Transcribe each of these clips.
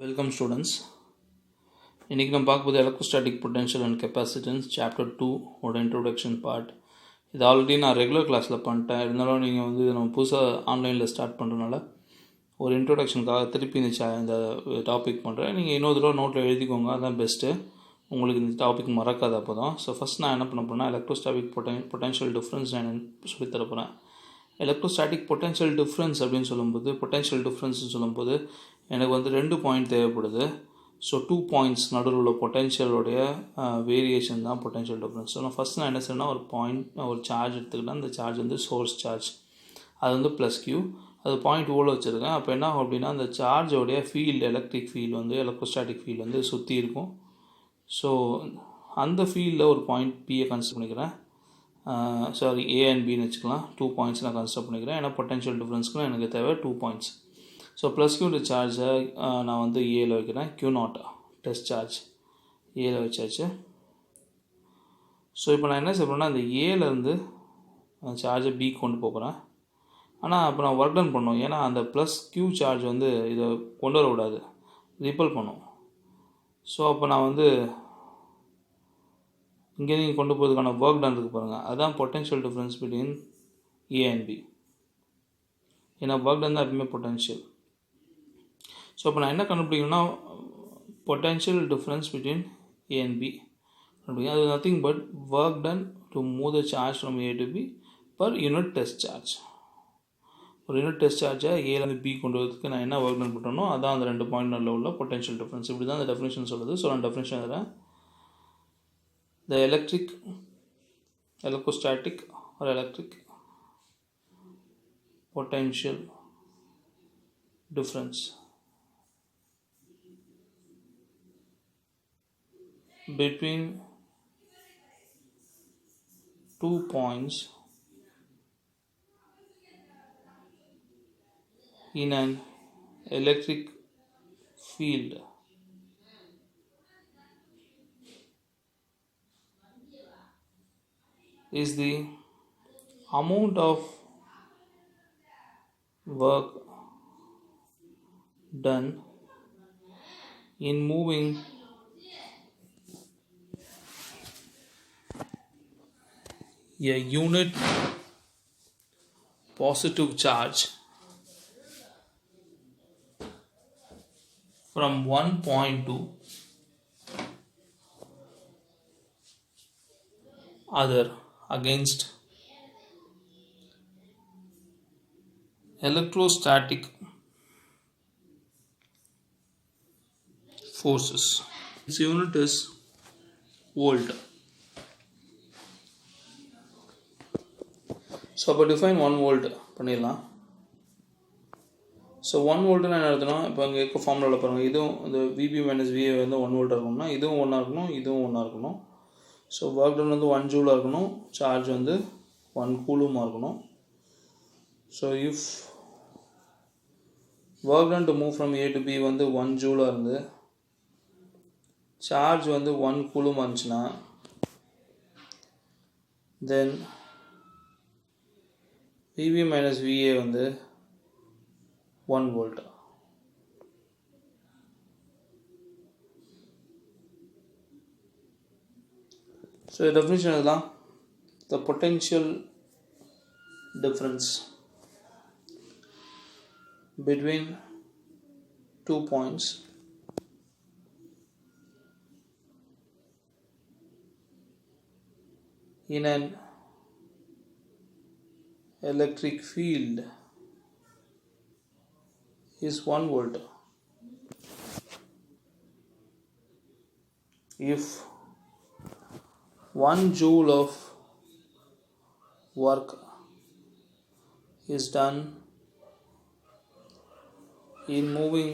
Welcome students. இன்னைக்கு நம்ம பார்க்க போது electrostatic potential and capacitance chapter 2 ஓட இன்ட்ரோடக்ஷன் பார்ட். இது ஆல்ரெடி நான் ரெகுலர் கிளாஸில் பண்ணிட்டேன். இருந்தாலும் நீங்கள் வந்து நம்ம புதுசாக ஆன்லைனில் ஸ்டார்ட் பண்ணுறதுனால ஒரு இன்ட்ரோடக்ஷனுக்காக திருப்பி இந்த டாபிக் பண்ணுறேன். நீங்கள் இன்னொரு தடவை நோட்டில் எழுதிக்கோங்க, அதுதான் பெஸ்ட்டு. உங்களுக்கு இந்த டாபிக் மறக்காத அப்போ தான். ஸோ ஃபஸ்ட் நான் என்ன பண்ண போகிறேன்னா எலக்ட்ரோஸ்டாட்டிக் பொட்டன்ஷியல் டிஃப்ரென்ஸ் நான் சொல்லித்தர போகிறேன். எலக்ட்ரோஸ்டாட்டிக் பொட்டன்ஷியல் டிஃப்ரென்ஸ் அப்படின்னு சொல்லும்போது பொட்டன்ஷியல் டிஃப்ரென்ஸ்னு சொல்லும்போது எனக்கு வந்து 2 பாயிண்ட் தேவைப்படுது. ஸோ 2 பாயிண்ட்ஸ் நடுவில் உள்ள பொட்டன்ஷியலோடைய வேரியேஷன் தான் பொட்டன்ஷியல் டிஃப்ரென்ஸ். ஸோ நான் ஃபஸ்ட் நான் என்ன செய்யணும்னா ஒரு சார்ஜ் எடுத்துக்கிட்டேன். அந்த சார்ஜ் வந்து சோர்ஸ் சார்ஜ், அது வந்து ப்ளஸ் கியூ, அது பாயிண்ட் ஓவில் வச்சுருக்கேன். அப்போ என்ன ஆகும் அப்படின்னா அந்த சார்ஜோடைய ஃபீல்டு, எலக்ட்ரிக் ஃபீல்டு வந்து எலக்ட்ரோஸ்டாட்டிக் ஃபீல்டு வந்து சுற்றி இருக்கும். ஸோ அந்த ஃபீல்டில் ஒரு பாயிண்ட் பியை கன்சிடர் பண்ணிக்கிறேன். சாரி, ஏ அண்ட் பின்னு வச்சுக்கலாம். 2 பாயிண்ட்ஸ் நான் கன்சிடர் பண்ணிக்கிறேன். ஏன்னா பொட்டன்ஷியல் டிஃப்ரென்ஸ்க்கு எனக்கு தேவை 2 பாயிண்ட்ஸ். ஸோ ப்ளஸ் கியூ சார்ஜை நான் வந்து ஏல வைக்கிறேன். கியூ நாட் டெஸ்ட் சார்ஜ் ஏல வச்சாச்சு. ஸோ இப்போ நான் என்ன செய்யணும்னா அந்த ஏலேருந்து அந்த சார்ஜை பி கொண்டு போகிறேன். ஆனால் அப்போ நான் ஒர்க் டன் பண்ணணும். ஏன்னா அந்த ப்ளஸ் கியூ சார்ஜ் வந்து இதை கொண்டு வர விடாது, ரிப்பல் பண்ணும். ஸோ அப்போ நான் வந்து இங்கே நீங்கள் கொண்டு போகிறதுக்கான ஒர்க் டன் இருக்கு பாருங்கள், அதுதான் potential difference between A and B. ஏன்னா ஒர்க் டன் தான் எப்பவுமே பொட்டன்ஷியல். ஸோ அப்போ நான் என்ன கண்டுபிடிக்கணும்னா potential difference between A and B கண்டுபிடிக்கும். அது nothing but work done to move the charge from A to B per unit test charge. ஒரு யூனிட் டெஸ்ட் சார்ஜை ஏலேருந்து பி கொண்டு வரதுக்கு நான் என்ன ஒர்க் டன் பண்ணணும், அதான் அந்த 2 பாயிண்ட் நடுவில் உள்ள பொட்டன்ஷியல் டிஃப்ரென்ஸ். இப்படி தான் அந்த டெஃபினேஷன் சொல்லுது. ஸோ நான் டெஃபினேஷன் தரேன். The electrostatic or electric potential difference between 2 points in an electric field is the amount of work done in moving a unit positive charge from one point to other against electrostatic forces. Its unit is volt. So அப்போ define 1 volt பண்ணிடலாம். So 1 வோல்ட்னா என்ன அர்த்தம்னா, இப்போ அங்கே இருக்க ஃபார்முலாவில் பாருங்கள், இதுவும் இந்த விபி மைனஸ் விஏ வந்து 1 வோல்ட் இருக்கணும்னா இதுவும் 1 இருக்கணும், இதுவும் 1 இருக்கணும். ஸோ ஒர்க் டன் வந்து 1 ஜூலாக இருக்கணும், சார்ஜ் வந்து 1 கூலுமாக இருக்கணும். So if work done to move from A to B வந்து 1 ஜூலாக இருந்து சார்ஜ் வந்து 1 கூலுமாக இருந்துச்சுன்னா தென் விபி மைனஸ் விஏ வந்து 1 வோல்ட். ஸோ டெஃபினிஷன் இதுதான். த potential difference between 2 points in an electric field is 1 volt. If 1 joule of work is done in moving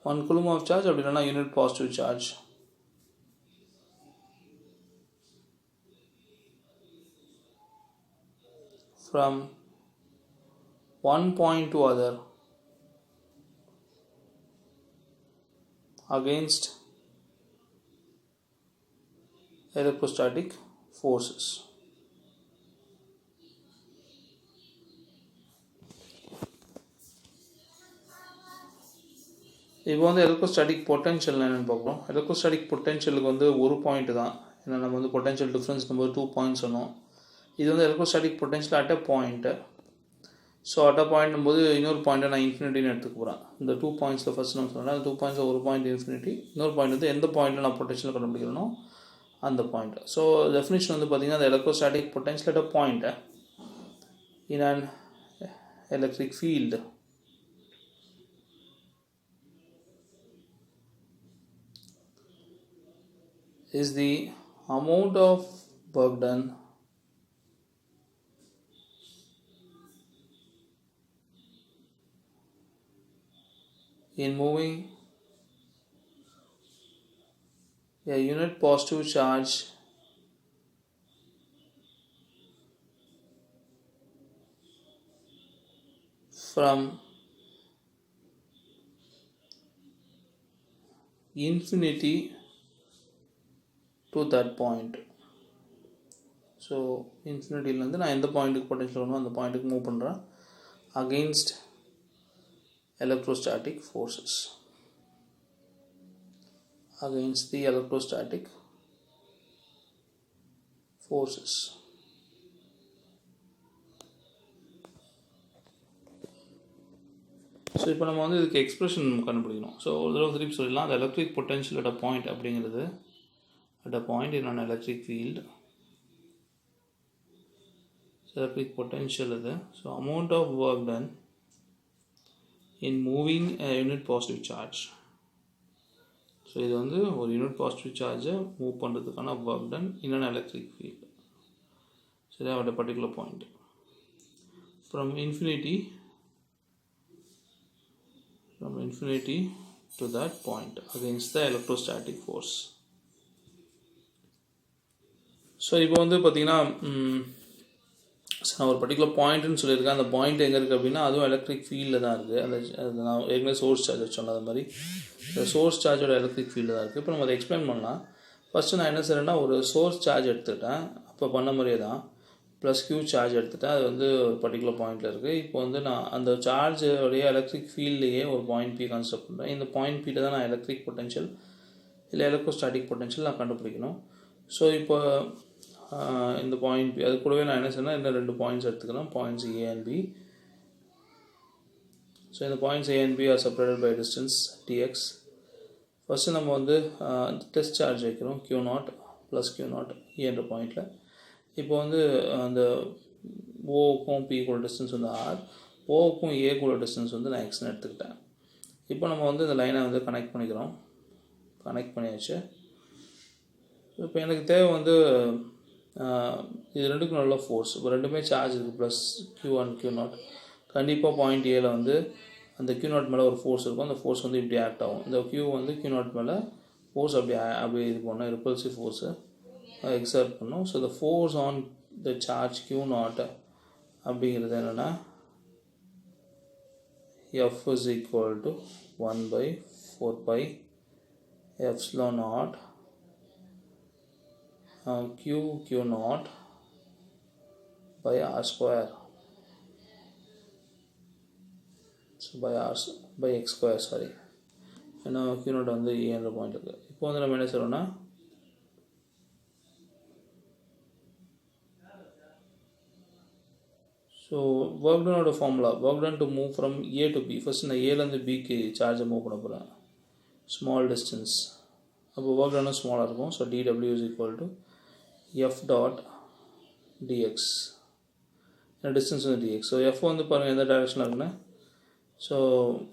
one coulomb of charge அப்படின்னா unit positive charge from one point to other against electrostatic forces. இப்போ வந்து electrostatic potential என்னென்னு பார்க்குறோம். Electrostatic பொட்டன்ஷியலுக்கு வந்து ஒரு point தான். ஏன்னா நம்ம வந்து பொட்டன்ஷியல் டிஃப்ரென்ஸ் நம்ம 2 பாயிண்ட்ஸ் சொன்னோம். இது வந்து electrostatic potential at a point. So at a பாயிண்ட்டும் போது இன்னொரு பாயிண்ட்டை நான் இன்ஃபினிட்டின்னு எடுத்துக்க போகிறேன். இந்த 2 பாயிண்ட்ஸில் ஃபஸ்ட் நம்ம சொன்னேன், அந்த 2 பாயிண்ட்ஸில் ஒரு பாயிண்ட் இன்ஃபினிட்டி, இன்னொரு பாயிண்ட் வந்து எந்த பாயிண்ட்டில் நான் பொட்டன்ஷியல் கண்டுபிடிக்கிறனோ அந்த பாயிண்ட். ஸோ டெஃபினிஷன் வந்து பார்த்திங்கன்னா the electrostatic potential at a point in an electric field is the amount of work done in moving a unit positive charge from infinity to that point. So இன்ஃபினிட்டிலேருந்து நான் எந்த பாயிண்ட்டுக்கு potential வேணுமோ அந்த பாயிண்ட்டுக்கு move பண்ணுறேன் against electrostatic forces. Against the electrostatic forces. So இப்போ நம்ம வந்து இதுக்கு எக்ஸ்பிரஷன் கண்டுபிடிக்கணும். ஸோ ஒரு தடவை திருப்பி சொல்லிடலாம். அந்த electric potential at a point அப்படிங்கிறது at a point in an electric field. Electric potential இது. So amount of work done in moving a unit positive charge. So இது வந்து ஒரு யூனிட் பாசிட்டிவ் சார்ஜை மூவ் பண்ணுறதுக்கான work done in an electric field. சரி, at a particular point from infinity to that point against the electrostatic force. So இப்போ வந்து பார்த்திங்கன்னா நான் ஒரு பர்டிகுலர் பாயிண்ட்டுன்னு சொல்லியிருக்கேன். அந்த பாயிண்ட் எங்கே இருக்குது அப்படின்னா அதுவும் எலக்ட்ரிக் ஃபீல்டில் தான் இருக்குது. அது நான் ஏற்கனவே சோர்ஸ் சார்ஜ் சொன்னது அது மாதிரி இந்த சோர்ஸ் சார்ஜோட எலக்ட்ரிக் ஃபீல்டு தான் இருக்குது. இப்போ நம்ம அதை எக்ஸ்பிளைன் பண்ணலாம். ஃபஸ்ட்டு நான் என்ன செய்கிறேன்னா ஒரு சோர்ஸ் சார்ஜ் எடுத்துக்கிட்டேன். அப்போ பண்ண மாதிரியே தான் ப்ளஸ் க்யூ சார்ஜ் எடுத்துகிட்டேன். அது வந்து ஒரு பர்டிகுலர் பாயிண்டில் இருக்குது. இப்போ வந்து நான் அந்த சார்ஜோடைய எலக்ட்ரிக் ஃபீல்டையே ஒரு பாயிண்ட் பி கன்ஸ்ட்ரக்ட் பண்ணுறேன். இந்த பாயிண்ட் பியில் தான் நான் எலக்ட்ரிக் பொட்டன்ஷியல் இல்லை எலக்ட்ரோஸ்டாட்டிக் பொட்டன்ஷியல் நான் கண்டுபிடிக்கணும். ஸோ இப்போ இந்த பாயிண்ட் பி அது கூடவே நான் என்ன செய்யணும், இந்த 2 பாயிண்ட்ஸ் எடுத்துக்கலாம், points A and B. So இந்த points A and B are separated by distance dx. First நம்ம வந்து டெஸ்ட் சார்ஜ் வைக்கிறோம் Q0 ப்ளஸ் Q0 என்ற பாயிண்டில். இப்போ வந்து அந்த ஓவுக்கும் பி கூட டிஸ்டன்ஸ் வந்து ஆர், ஓவுக்கும் ஏ கூட டிஸ்டன்ஸ் வந்து நான் எக்ஸ்னு எடுத்துக்கிட்டேன். இப்போ நம்ம வந்து இந்த லைனை வந்து கனெக்ட் பண்ணிக்கிறோம். கனெக்ட் பண்ணியாச்சு. இப்போ எனக்கு தேவை வந்து இது ரெண்டுக்கும் நல்ல ஃபோர்ஸ். இப்போ ரெண்டுமே சார்ஜ் இருக்குது, ப்ளஸ் Q1 Q0. கண்டிப்பாக பாயிண்ட் ஏல வந்து அந்த Q0 மேலே ஒரு ஃபோர்ஸ் இருக்கும். அந்த ஃபோர்ஸ் வந்து இப்படி ஆக்ட் ஆகும். இந்த Q வந்து Q0 மேலே ஃபோர்ஸ் அப்படி இது பண்ணோம், ரிப்பல்சிவ் ஃபோர்ஸு எக்ஸர்ட் பண்ணோம். So the force on the charge Q0 அப்படிங்கிறது என்னென்னா F is equal to 1/4 epsilon naught Q0 by R square. So by X square, sorry. ஏன்னா Q0 வந்து ஏன்ற பாயிண்ட் இருக்குது. இப்போ வந்து நம்ம என்ன செய்கிறோம்னா ஸோ ஒர்க் டனோட formula, work done to move from A to B. First நான் ஏலேருந்து பிக்கு சார்ஜை மூவ் பண்ண போகிறேன், ஸ்மால் டிஸ்டன்ஸ். அப்போ ஒர்க் டனும் ஸ்மாலாக இருக்கும். So dW is equal to F dot dx. Distance வந்து dx. ஸோ F வந்து பாருங்கள் எந்த டைரெக்ஷனில் இருக்குன்னா, ஸோ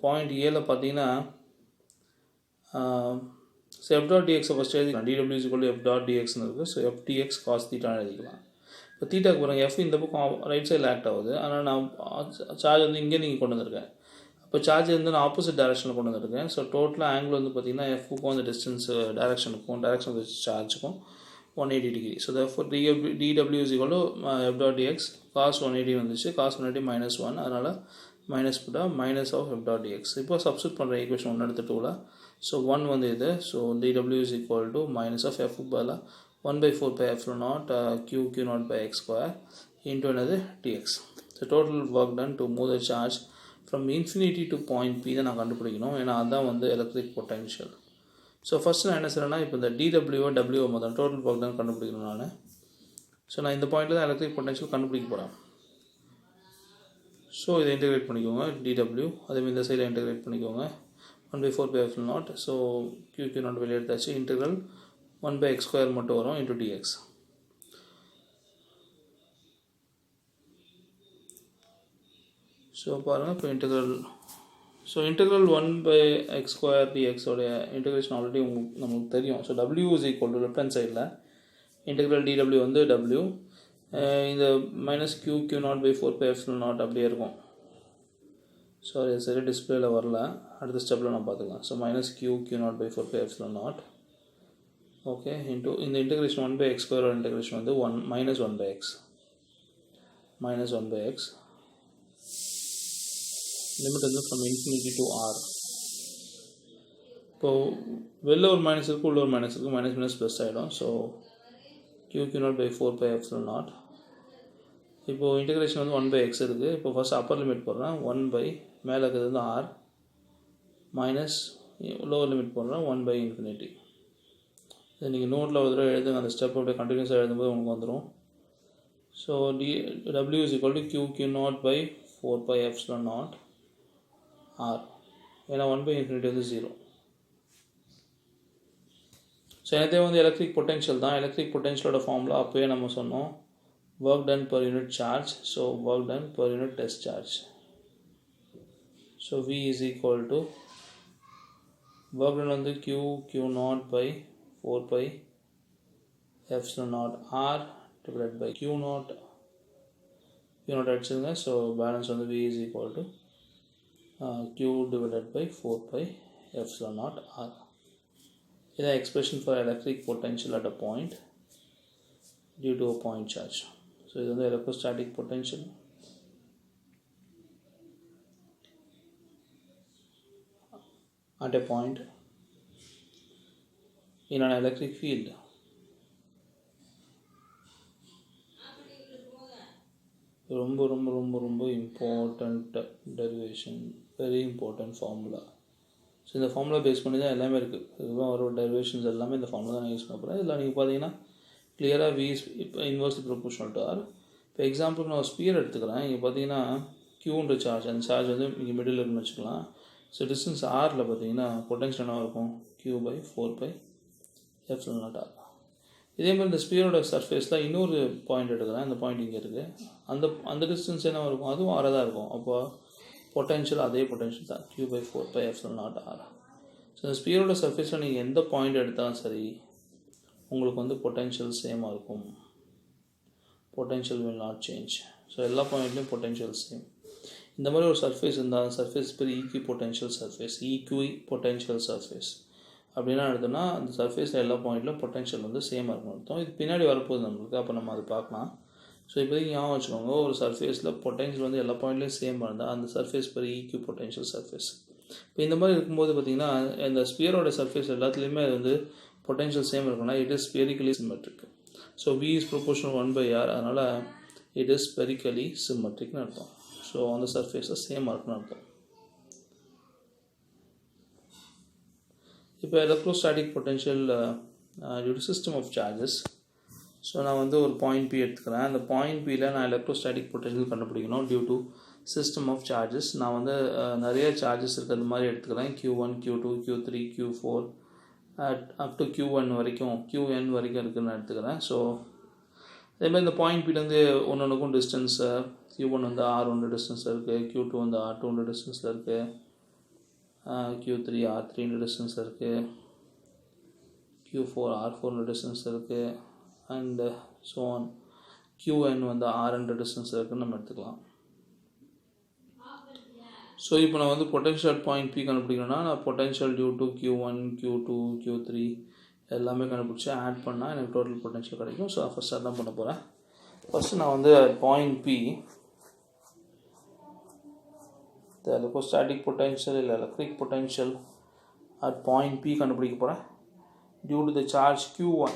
பாயிண்ட் ஏல பார்த்தீங்கன்னா so F dot dx first எழுதிக்கலாம். dW is equal to F dot dxன்னு இருக்குது. ஸோ F dx cos θன்னு எழுதிக்கலாம். இப்போ தீட்டாக்கு போகிறாங்க, எஃப் இந்த பக்கம் ரைட் சைடில் ஆக்ட் ஆகுது. ஆனால் நான் சார்ஜ் வந்து இங்கே நீங்கள் கொண்டு வந்திருக்கேன். இப்போ சார்ஜ் வந்து நான் ஆப்போசிட் டைரெக்ஷனில் கொண்டு வந்திருக்கேன். ஸோ டோட்டலாக ஆங்கிள் வந்து பார்த்திங்கன்னா எஃப்க்கும் அந்த டிஸ்டன்ஸ் டைரெக்ஷனுக்கும் டைரெக்ஷன் ஆஃப் சார்ஜுக்கும் 180 degree. So therefore dW is equal to F dot dx cos 180 வந்துச்சு. cos 180 -1, அதனால் மைனஸ் போட்டால் minus of F dot dx. இப்போ சப்ஸ்டிட் பண்ணுற ஈக்குவேஷன் 1 எடுத்து 2ல். ஸோ 1 வந்து இது. So dW is equal to minus of F பதிலாக 1/4 epsilon naught Q0 by X square into another dx. The total work done to move the charge from infinity to point P தான் நான் கண்டுபிடிக்கணும், ஏன்னா அதுதான் வந்து electric potential. So first நான் என்ன செய்கிறேன்னா, இப்போ இந்த டிடபிள்யூஓ டபிள்யூஓ மொத்தம் டோட்டல் ஒர்க் தான் கண்டுபிடிக்கணும் நான். ஸோ நான் இந்த பாயிண்டில் தான் எலக்ட்ரிக் பொட்டென்ஷியல் கண்டுபிடிக்க போகிறேன். ஸோ இதை இன்டெகிரேட் பண்ணிக்கோங்க டிடபிள்யூ, அதேமாதிரி இந்த சைடில் இன்டெகிரேட் பண்ணிக்கோங்க 1/4πε0. ஸோ QQ நாட் வெளியே எடுத்தாச்சு. இன்டெக்ரல் 1/x² மட்டும் வரும் இன்டூ dx. ஸோ பாருங்கள் இப்போ இன்டெக்ரல் 1/x² dx உடைய இன்டெகிரேஷன் ஆல்ரெடி நமக்கு தெரியும். So w is equal to left hand சைடில் இன்டெக்ரல் dw வந்து w, இந்த -QQ0/4πε0 அப்படியே இருக்கும். சாரி சரி டிஸ்பிளேல வரல, அடுத்த ஸ்டெப்பில் நான் பார்த்துக்கலாம். ஸோ -QQ0/4πε0 ஓகே இன்டூ இந்த இன்டெகிரேஷன் 1/x² இன்டெகிரேஷன் வந்து -1/x லிமிட் வந்து ஃப்ரம் இன்ஃபினிட்டி டு ஆர். இப்போது வெளில ஒரு மைனஸ் இருக்குது, உள்ள ஒரு மைனஸ் இருக்குது, மைனஸ் மைனஸ் ப்ளஸ் ஆகிடும். So QQ0/4πε0. இப்போது இன்டெகிரேஷன் வந்து 1/x இருக்குது. இப்போ ஃபஸ்ட் அப்பர் லிமிட் போடுறேன் 1/, மேலே இருக்கிறது வந்து ஆர், மைனஸ் லோவர் லிமிட் போடுறேன் 1/∞. இதை நீங்கள் நோட்டில் ஒரு தடவை எழுதுங்க, அந்த ஸ்டெப் அப்படியே கண்டினியூஸாக எழுதும்போது உங்களுக்கு வந்துடும். So w is equal to QQ0/4πε0 r, ஏன்னா 1/∞ வந்து 0. ஸோ எனதே வந்து எலக்ட்ரிக் பொட்டென்ஷியல் தான். எலக்ட்ரிக் பொட்டென்ஷியலோட ஃபார்முலா அப்போயே நம்ம சொன்னோம், work done per unit charge. So work done per unit test charge. So V is equal to work done on the QQ0/4πε0 R divided by Q0 அடிச்சுங்க. So balance வந்து V is equal to Q divided by 4πε0 R. இதான் expression for electric potential at a point due to a point charge. So இது வந்து electrostatic potential. At a point in an electric field. ரொம்ப ரொம்ப ரொம்ப ரொம்ப important derivation, very important formula. So இந்த formula base பண்ணி தான் எல்லாமே இருக்குது. இதுதான் ஒரு டெரிவேஷன்ஸ் எல்லாமே இந்த ஃபார்முலா தான் யூஸ் பண்ண போகிறேன். இதில் நீங்கள் பார்த்தீங்கன்னா கிளியராக V இப்போ இன்வெர்ஸ்லி ப்ரொபோர்ஷனல் டு R. இப்போ எக்ஸாம்பிளுக்கு நான் ஸ்பியர் எடுத்துக்கிறேன். இங்கே பார்த்தீங்கன்னா Qன்ற சார்ஜ், அந்த சார்ஜ் வந்து இங்கே மிடில் இருக்குன்னு வச்சுக்கலாம். ஸோ டிஸ்டன்ஸ் Rல பார்த்தீங்கன்னா பொட்டன்ஷியல் என்ன இருக்கும், Q/4πε0 R. இதே மாதிரி இந்த ஸ்பியரோட சர்ஃபேஸில் இன்னொரு பாயிண்ட் எடுக்கிறேன். அந்த பாயிண்ட் இங்கே இருக்குது. அந்த டிஸ்டன்ஸ் என்ன இருக்கும், அதுவும் ஆறாக தான் இருக்கும். அப்போ பொட்டன்ஷியல் அதே பொட்டன்ஷியல் தான், Q/4πε0 R. ஸோ இந்த ஸ்பியரோட சர்ஃபேஸில் நீங்கள் எந்த பாயிண்ட் எடுத்தாலும் சரி உங்களுக்கு வந்து பொட்டன்ஷியல் சேமாக இருக்கும். Potential will not change. So எல்லா பாயிண்ட்லேயும் பொட்டன்ஷியல் சேம். இந்த மாதிரி ஒரு சர்ஃபேஸ் இருந்தால் சர்ஃபேஸ் பேர் ஈக்வி பொட்டன்ஷியல் சர்ஃபேஸ் அப்படின்னா எடுத்தோம்னா அந்த சர்ஃபேஸில் எல்லா பாயிண்ட்லையும் பொட்டன்ஷியல் வந்து சேமாக இருக்கும் அர்த்தம். இது பின்னாடி வரப்போகுது நம்மளுக்கு, அப்போ நம்ம அதை பார்க்கலாம். ஸோ இப்போதைக்கு ஞாபகம் வச்சுக்கோங்க, ஒரு சர்ஃபேஸில் பொட்டன்ஷியல் வந்து எல்லா பாயிண்ட்லேயும் சேமாக இருந்தால் அந்த சர்ஃபேஸ் பேர் ஈக்வி பொட்டன்ஷியல் சர்ஃபேஸ். இப்போ இந்த மாதிரி இருக்கும்போது பார்த்தீங்கன்னா இந்த ஸ்பியரோட சர்ஃபேஸ் எல்லாத்துலேயுமே அது வந்து பொட்டன்ஷியல் சேம் இருக்குன்னா it is spherically symmetric. So V is proportional 1/R, அதனால் இட் இஸ் ஸ்பெரிக்கலி சிமெட்ரிக்னு அர்த்தம். ஸோ அந்த சர்ஃபேஸை சேமாக இருக்குன்னு அர்த்தம். இப்போ electrostatic potential due to system of charges. So நான் வந்து ஒரு பாயிண்ட் P எடுத்துக்கிறேன். அந்த பாயிண்ட் Pயில் நான் எலக்ட்ரோஸ்டாட்டிக் பொட்டன்ஷியல் கண்டுபிடிக்கணும் due to system of charges. நான் வந்து நிறைய சார்ஜஸ் இருக்கிறது மாதிரி எடுத்துக்கிறேன். Q1, Q2, Q3, Q4 up to Qn வரைக்கும் இருக்குதுன்னு எடுத்துக்கிறேன். ஸோ அதேமாதிரி இந்த பாயிண்ட் Pலேருந்து ஒன்றுக்கும் டிஸ்டன்ஸ் Q1 வந்து R1 டிஸ்டன்ஸில் இருக்குது, Q2 வந்து R2 டிஸ்டன்ஸில் இருக்குது, Q3 R3 டிஸ்டன்ஸில் இருக்குது, Q4 R4 டிஸ்டன்ஸில் இருக்குது, அண்டு ஸோ ஆன் Qn வந்து R1 டிஸ்டன்ஸில் இருக்குதுன்னு நம்ம எடுத்துக்கலாம். ஸோ இப்போ நான் வந்து பொட்டன்ஷியல் பாயிண்ட் P கண்டுபிடிக்கணும்னா நான் potential due to Q1, Q2, Q3 எல்லாமே கண்டுபிடிச்சி ஆட் பண்ணால் எனக்கு டோட்டல் பொட்டன்ஷியல் கிடைக்கும். ஸோ ஃபஸ்ட் அதான் பண்ண போகிறேன். ஃபஸ்ட்டு நான் வந்து point P the electrostatic potential இல்லை electric potential at point P கண்டுபிடிக்க போகிறேன் due to the charge Q1.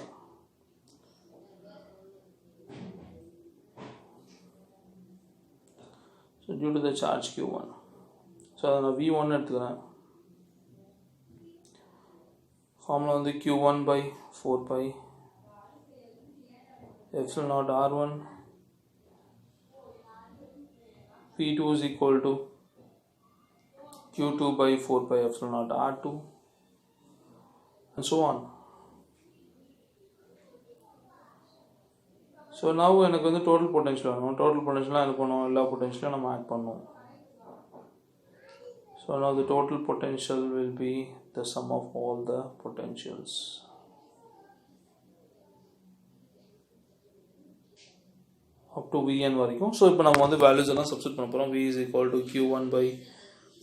So due to the charge Q1 so அதை நான் V1 எடுத்துக்கிறேன். ஃபார்முலா வந்து Q1 by 4 pi epsilon naught R1 P2 is equal to Q2 by 4 pi epsilon naught R2 and so on. So now எனக்கு வந்து total potential வேணும். Total potential என்ன பண்ணுவோம், எல்லா potential நம்ம ஆட் பண்ணுவோம். So now the total potential will be the sum of all the potentials. Up to Vn வரைக்கும். So இப்போ நம்ம வந்து values எல்லாம் substitute பண்ண போறோம். V is equal to Q1 by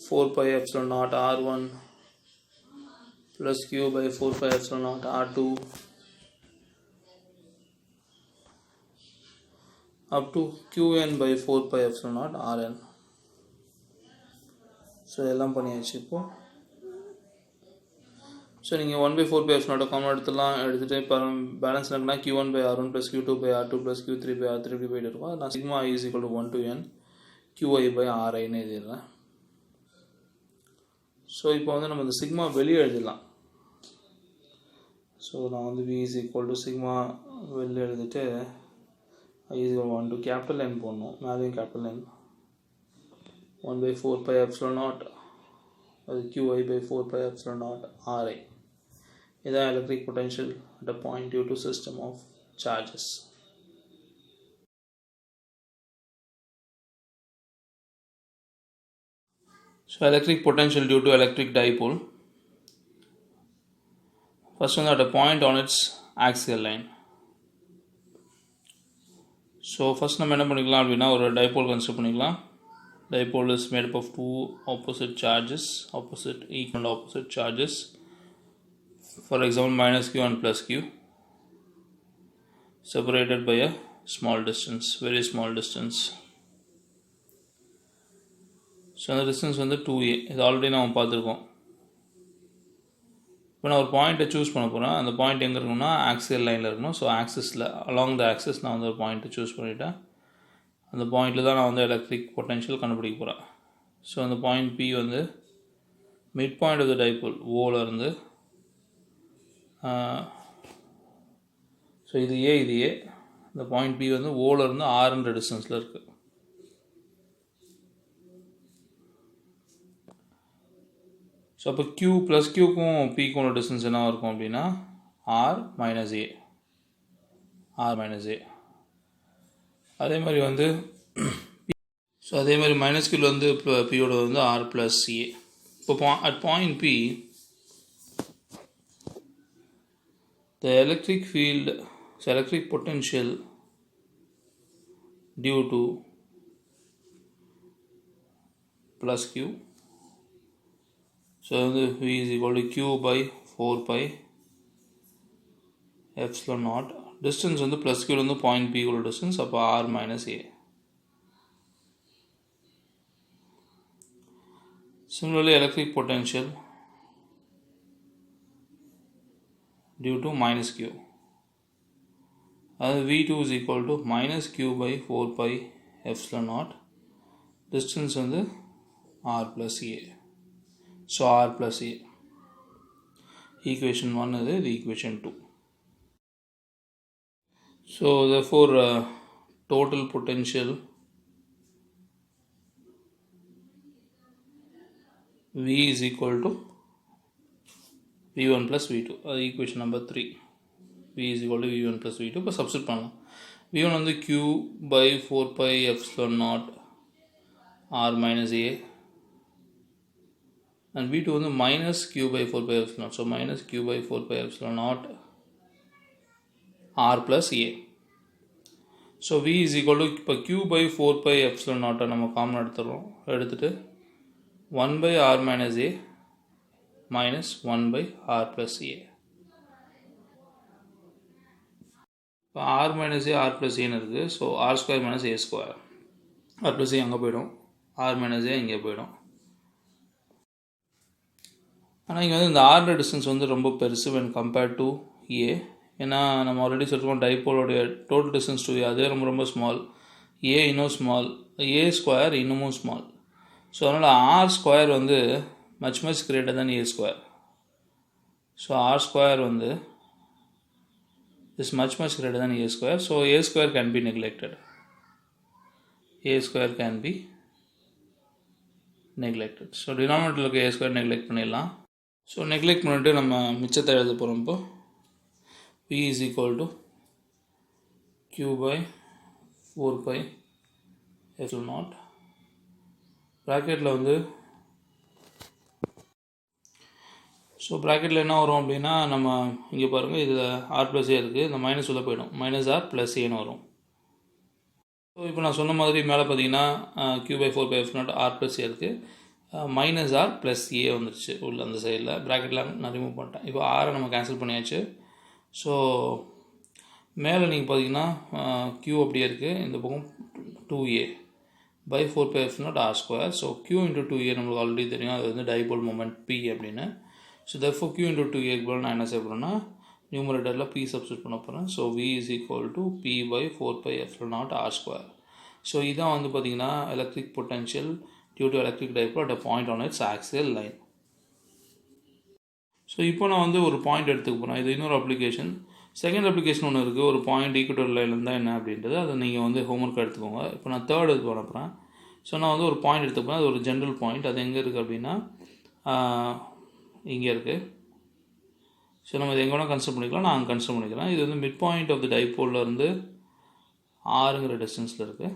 4 pi epsilon naught R1 plus Q by 4 pi epsilon naught R2 up to Qn by 4 pi epsilon naught Rn. So எல்லாம் பண்ணியாச்சு இப்போ. ஸோ நீங்கள் 1 by 4 pi epsilon naught common எடுத்துகிட்டு இப்போ balance இருக்குன்னா Q1 by R1 plus Q2 by R2 plus Q3 by R3 இப்படி போயிட்டு இருக்கும். நான் sigma I is equal to 1 to n Qi by Riன்னு எழுதிடுறேன். ஸோ இப்போ வந்து நம்ம இந்த சிக்மா வெளியே எழுதிடலாம். ஸோ நான் வந்து V is equal to sigma வெளியே எழுதிட்டு I is equal to 1 to capital N போடணும். மேலேயும் capital N 1 by 4 pi epsilon naught அது Qi by 4 pi epsilon naught Ri. இதான் electric potential at a point due to system of charges. So electric potential due to electric dipole. First one at a point on its axial line. So first நம்ம என்ன பண்ணிக்கலாம் அப்படின்னா ஒரு dipole consider பண்ணிக்கலாம். Dipole is made up of two opposite charges, equal opposite charges. For example, minus q and plus q, separated by a small distance, very small distance. So the distance வந்து 2a. இது already நம்ம பார்த்துருக்கோம். இப்போ நான் ஒரு பாயிண்ட்டை choose பண்ண போகிறேன். அந்த பாயிண்ட் எங்கே இருக்கணும்னா ஆக்சியல் லைனில் இருக்கணும். ஸோ ஆக்சிஸில் அலாங் த ஆக்சிஸ் நான் வந்து ஒரு பாயிண்ட்டை சூஸ் பண்ணிவிட்டேன். அந்த பாயிண்டில் தான் நான் வந்து எலக்ட்ரிக் பொட்டென்ஷியல் கண்டுபிடிக்க போகிறேன். ஸோ அந்த பாயிண்ட் P வந்து mid point of the dipole ஓவில் இருந்து ஸோ இது ஏ இந்த பாயிண்ட் P வந்து ஓவில் இருந்து R டிஸ்டன்ஸில் இருக்குது. ஸோ அப்போ Q ப்ளஸ் Qக்கும் Pக்கும் உள்ள டிஸ்டன்ஸ் என்ன இருக்கும் அப்படின்னா R minus A. அதே மாதிரி வந்து ஸோ அதே மாதிரி மைனஸ் Qவில் வந்து Pயோட வந்து R plus A. இப்போ at point P the electric field, so electric potential due to plus Q, so V is equal to Q by 4 pi epsilon naught. Distance வந்து plus Q வந்து point P உள்ள distance, அப்போ R minus A. Similarly, electric potential due to minus Q, V2 is equal to minus Q by 4 pi epsilon naught. Distance வந்து R plus A. So R plus A. Equation 1 is the equation 2. So therefore total potential V is equal to V1 plus V2. Equation number 3. V is equal to V1 plus V2. இப்போ substitute பண்ணலாம். V1 வந்து Q by 4 pi epsilon naught R minus A and V2 வந்து minus Q by 4 pi epsilon naught. So minus Q by 4 pi epsilon naught R plus A. So V is equal to இப்போ Q by 4 pi epsilon naught நம்ம common எடுத்துட்டு 1 by R minus A minus 1 by R plus A. இப்போ R minus A R plus A இருக்குது. So R square minus A square. R plus A அங்கே போயிடும், R minus A இங்கே போயிடும். ஆனால் இங்கே வந்து இந்த R டிஸ்டன்ஸ் வந்து ரொம்ப பெருசு when compared to A. ஏன்னா நம்ம ஆல்ரெடி சொல்லிருக்கோம் டைபோலோடைய டோட்டல் டிஸ்டன்ஸ் டு A அதே ரொம்ப ஸ்மால், A இன்னும் ஸ்மால், A ஸ்கொயர் இன்னமும் ஸ்மால். ஸோ அதனால் ஆர் ஸ்கொயர் வந்து much greater than A square. So R square வந்து is much greater than a square. So a square can be neglected. A square can be neglected. So denominator இருக்க a square neglect பண்ணிடலாம். So neglect பண்ணிட்டு நம்ம மிச்சத்தை எழுத போகிறோம். இப்போ p is equal to q by 4 pi epsilon naught. ப்ராக்கெட்டில் வந்து ஸோ ப்ராக்கெட்டில் என்ன வரும் அப்படின்னா, நம்ம இங்கே பாருங்கள், இதில் ஆர் ப்ளஸ் ஏ இருக்குது, இந்த மைனஸ் உள்ள போயிடும், மைனஸ் ஆர் ப்ளஸ் ஏன்னு வரும். ஸோ இப்போ நான் சொன்ன மாதிரி மேலே பார்த்தீங்கன்னா q by 4 pi epsilon naught R plus A இருக்குது, மைனஸ் ஆர் ப்ளஸ் ஏ வந்துருச்சு உள்ள அந்த சைடில். ப்ராக்கெட்டில் நான் ரிமூவ் பண்ணிட்டேன். இப்போ ஆரை நம்ம கேன்சல் பண்ணியாச்சு. ஸோ மேலே நீங்கள் பார்த்தீங்கன்னா q அப்படியே இருக்குது, இந்த பக்கம் 2a by 4 pi epsilon naught r square. So q into 2a நம்மளுக்கு ஆல்ரெடி தெரியும், அது வந்து டைபோல் மொமெண்ட் p அப்படின்னு. So therefore q into 2a க்கு நான் என்ன செய்ய போகிறேன்னா, நியூமரேட்டரில் p சப்ஸ்டியூட் பண்ண போகிறேன். So v is equal to p by 4 pi epsilon naught r square. So இதான் வந்து பார்த்தீங்கன்னா electric potential due to electric dipole at a point on its axial line. So இப்போ நான் வந்து ஒரு பாயிண்ட் எடுத்துக்க போகிறேன். இது இன்னொரு அப்ளிகேஷன். செகண்ட் அப்ளிகேஷன் ஒன்று இருக்குது, ஒரு பாயிண்ட் ஈக்குவட்டர் லைன் இருந்தால் என்ன அப்படின்றது, அதை நீங்கள் வந்து ஹோம்ஒர்க் எடுத்துக்கோங்க. இப்போ நான் தேர்ட் எடுத்து பண்ண போகிறேன். ஸோ நான் வந்து ஒரு பாயிண்ட் எடுத்துப்பேன், அது ஒரு ஜென்ரல் பாயிண்ட். அது எங்கே இருக்குது அப்படின்னா இங்கே இருக்குது. ஸோ நம்ம இது எங்கே வேணால் கன்சிடர் பண்ணிக்கலாம், நான் அங்கே கன்சிடர் பண்ணிக்கிறேன். இது வந்து மிட் பாயிண்ட் ஆஃப் த டைபோலில் இருந்து ஆறுங்கிற டிஸ்டன்ஸில் இருக்குது.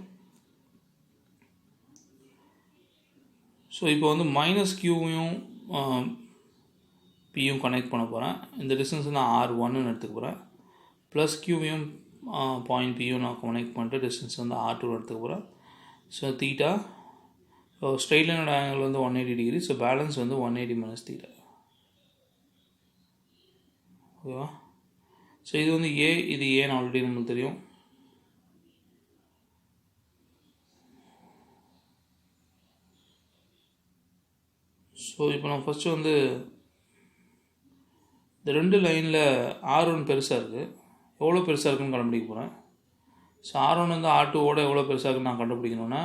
ஸோ இப்போ வந்து மைனஸ் கியூவையும் பியும் கனெக்ட் பண்ண போகிறேன். இந்த டிஸ்டன்ஸ் நான் R1ன்னு எடுத்துக்க போகிறேன். ப்ளஸ் கியூவையும் பாயிண்ட் பியும் நான் கனெக்ட் பண்ணிட்டு டிஸ்டன்ஸ் வந்து R2 எடுத்துக்க போகிறேன். ஸோ தீட்டா, ஸோ ஸ்ட்ரெயிட் லைனோட ஆங்கிள் வந்து 180 டிகிரி. ஸோ பேலன்ஸ் வந்து 180 மைனஸ் தீட்டா. ஓகேவா? ஸோ இது வந்து ஏ, இது ஏன்னு ஆல்ரெடி நம்மளுக்கு தெரியும். ஸோ இப்போ நான் ஃபஸ்ட்டு வந்து இந்த ரெண்டு லைனில் R1 பெருசாக இருக்குது, எவ்வளோ பெருசாக இருக்குன்னு கண்டுபிடிக்க போகிறேன். ஸோ R1 வந்து R2ஓட எவ்வளோ பெருசாக இருக்குன்னு நான் கண்டுபிடிக்கணுன்னா,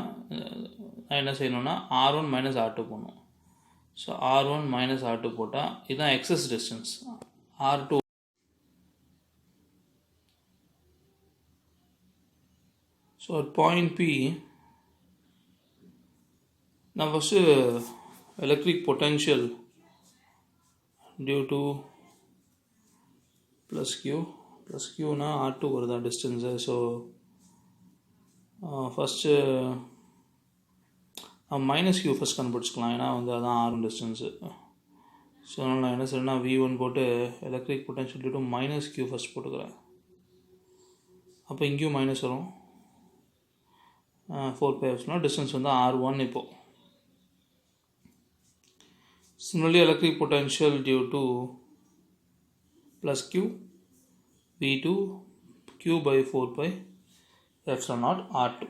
நான் என்ன செய்யணுன்னா R1 மைனஸ் R2 போடணும். ஸோ R1 மைனஸ் R2 போட்டால் இதுதான் excess distance R2. So at point P நான் first electric potential due to plus Qனா R2 வருதா distance. So first minus Q first கண்டுபிடிச்சிக்கலாம், ஏன்னா வந்து அதான் R1 டிஸ்டன்ஸு. ஸோ அதனால் நான் என்ன செய்யணும்னா V1 போட்டு electric potential due to minus Q first போட்டுக்கிறேன். அப்போ இங்கேயும் மைனஸ் வரும். 4 pi epsilon டிஸ்டன்ஸ் வந்து R1 இப்போது. Similarly, electric potential due to plus Q V2 Q by 4 pi epsilon naught R2.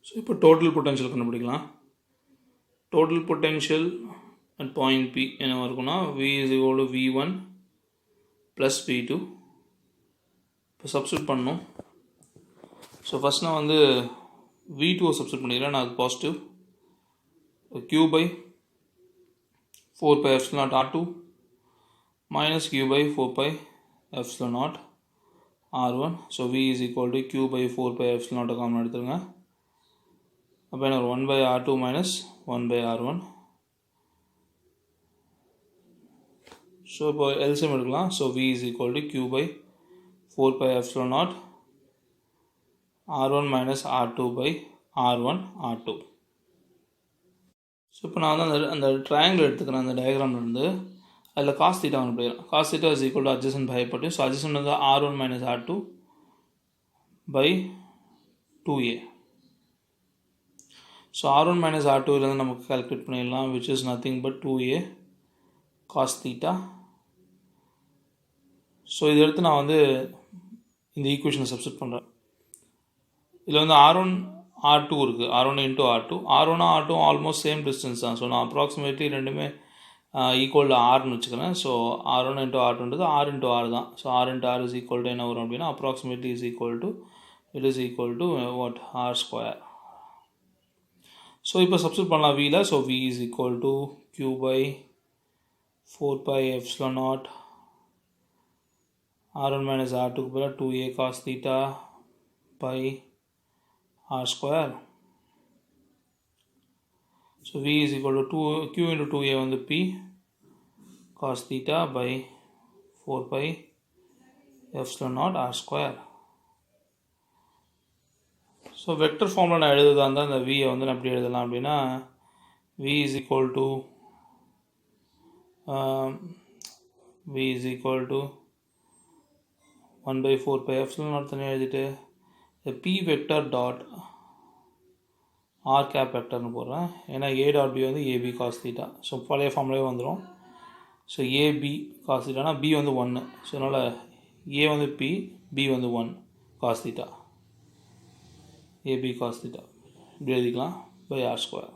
So இப்போ டோட்டல் பொட்டன்ஷியல் கண்டுபிடிக்கலாம். Total potential at point P என்ன இருக்குன்னா, V is equal to V1 plus V2. இப்போ substitute பண்ணணும். So first நான் வந்து V2 substitute பண்ணிக்கிறேன், நான் அது positive. Q by 4 pi epsilon naught R2 minus Q by 4 pi epsilon naught R1. So V is equal to Q by 4 pi epsilon naught common எடுத்துருங்க. அப்போ என்ன 1 by R2 minus 1 by R1. So இப்போ LCM எடுக்கலாம். So V is equal to Q by 4 pi epsilon naught R1 minus R2 by R1 R2. So இப்போ நான் வந்து அந்த triangle எடுத்துக்கிறேன். அந்த டயக்ராம்லேருந்து அதில் காஸ் தீட்டா ஒன்று போயிடும். Cos theta is equal to adjacent by hypotenuse. So adjacent வந்து R1 minus R2 by 2a. So R1 minus R2 இருந்து நமக்கு கால்குலேட் பண்ணிடலாம், which is nothing but 2a cos theta. So இதை எடுத்து நான் வந்து இந்த ஈக்குவேஷனை சப்ஸ்டிட் பண்ணுறேன். இதில் வந்து R1 R2 இருக்குது, R1 into R2. R1 R2 almost same distance தான். ஸோ நான் அப்ராக்சிமேட்லி ரெண்டுமே ஈக்குவல் டு ஆர்னு வச்சுக்கிறேன். So R1 into R2ன்றது R into R தான். So R into R is equal to என்ன வரும் அப்படின்னா, approximately is equal to it is equal to what? R square. So இப்போ substitute பண்ணலாம் v ல. So v is equal to q by 4 pi epsilon naught r1 minus r2 க்கு பதிலா 2a cos theta by r square. So v is equal to q into 2a வந்து p cos theta by 4 pi epsilon naught r square. So vector formula நான் எழுதுதா இருந்தால் இந்த v வந்து நான் எப்படி எழுதலாம் அப்படின்னா v is equal to v is equal to 1 by 4 pi epsilon naught தனியாக எழுதிட்டு the p vector dot r cap vectorனு போடுறேன். ஏன்னா a dot b வந்து ab cos theta. ஸோ பழைய ஃபார்முலாவே வந்துடும். ஸோ ab cos thetaனா b வந்து 1. ஸோ அதனால் a வந்து p, b வந்து 1 cos theta. ab cos theta இப்படி எழுதிக்கலாம் by r square.